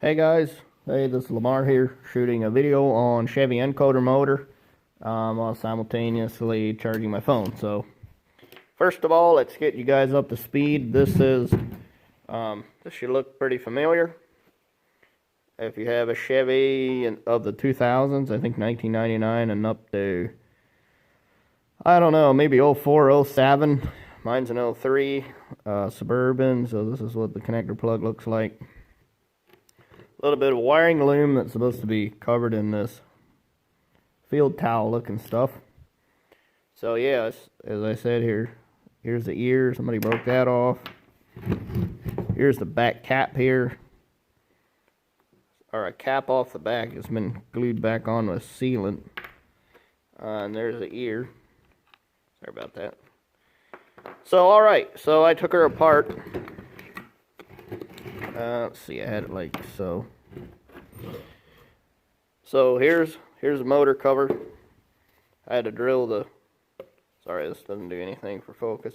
Hey guys, hey, this is Lamar here, shooting a video on Chevy encoder motor while simultaneously charging my phone. So, first of all, let's get you guys up to speed. This should look pretty familiar. If you have a Chevy of the 2000s, I think 1999 and up to, I don't know, maybe 04, 07. Mine's an 03 Suburban, so this is what the connector plug looks like. A little bit of wiring loom that's supposed to be covered in this field towel looking stuff. So yeah, as I said, here's the ear. Somebody broke that off. Here's the back cap here, or a cap off the back. It's been glued back on with sealant. And there's the ear. Sorry about that. So alright, so I took her apart. Let's see, I had it like so. So here's the motor cover. I had to drill the, sorry, this doesn't do anything for focus.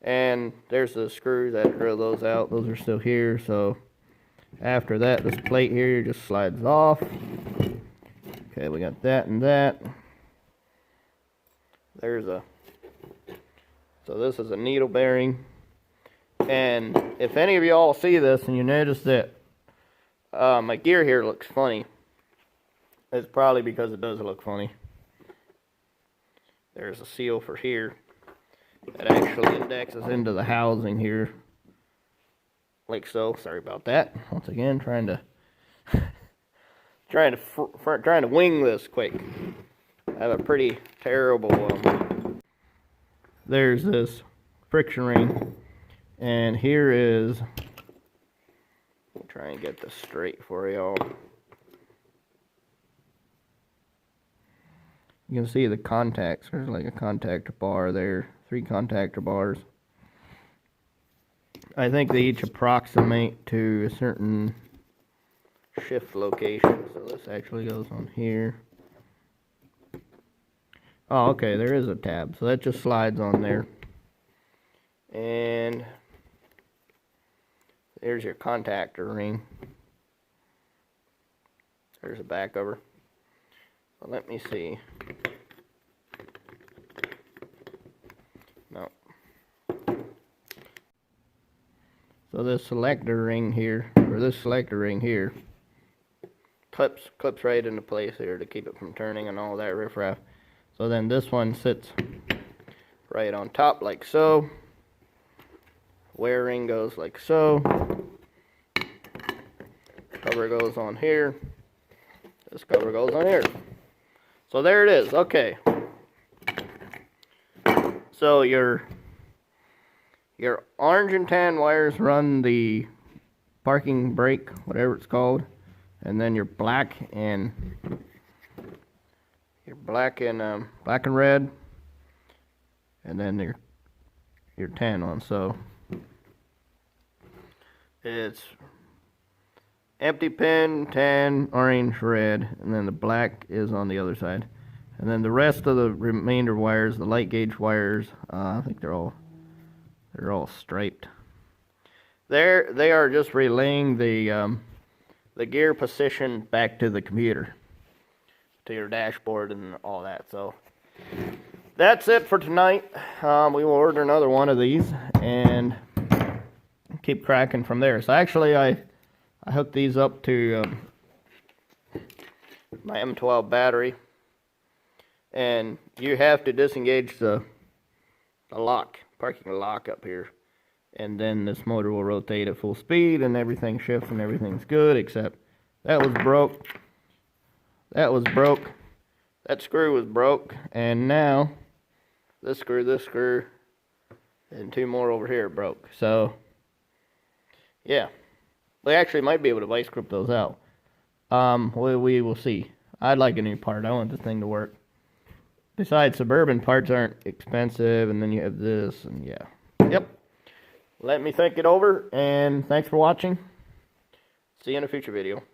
And there's the screws. I had to drill those out. Those are still here. So after that, this plate here just slides off. Okay, we got that and that. So this is a needle bearing. And if any of y'all see this and you notice that my gear here looks funny, it's probably because it does look funny. There's a seal for here that actually indexes into the housing here, like so. Sorry about that. Once again, trying to wing this quick. I have a pretty terrible. There's this friction ring. And here is, I'll try and get this straight for y'all. You can see the contacts. There's like a contactor bar there, 3 contactor bars. I think they each approximate to a certain shift location. So this actually goes on here. Oh, okay, there is a tab. So that just slides on there. And there's your contactor ring. There's the back of her. Well, let me see. No. So this selector ring here, or this selector ring here, clips right into place here to keep it from turning and all that riffraff. So then this one sits right on top like so. Wear ring goes like so. Cover goes on here. This cover goes on here. So there it is. Okay. So your orange and tan wires run the parking brake, whatever it's called, and then your black and black and red, and then your tan one. So it's empty pin, tan, orange, red, and then the black is on the other side. And then the rest of the remainder wires, the light gauge wires, I think they're all striped. They are just relaying the gear position back to the computer, to your dashboard and all that. So that's it for tonight. We will order another one of these and keep cracking from there. So actually I hooked these up to my M12 battery, and you have to disengage the lock, parking lock up here, and then this motor will rotate at full speed and everything shifts and everything's good, except that was broke. That was broke. That screw was broke, and now this screw, and 2 more over here broke. So yeah, we actually might be able to vice grip those out. We will see. I'd like a new part. I want this thing to work. Besides, Suburban parts aren't expensive, and then you have this, and yeah. Yep. Let me think it over, and thanks for watching. See you in a future video.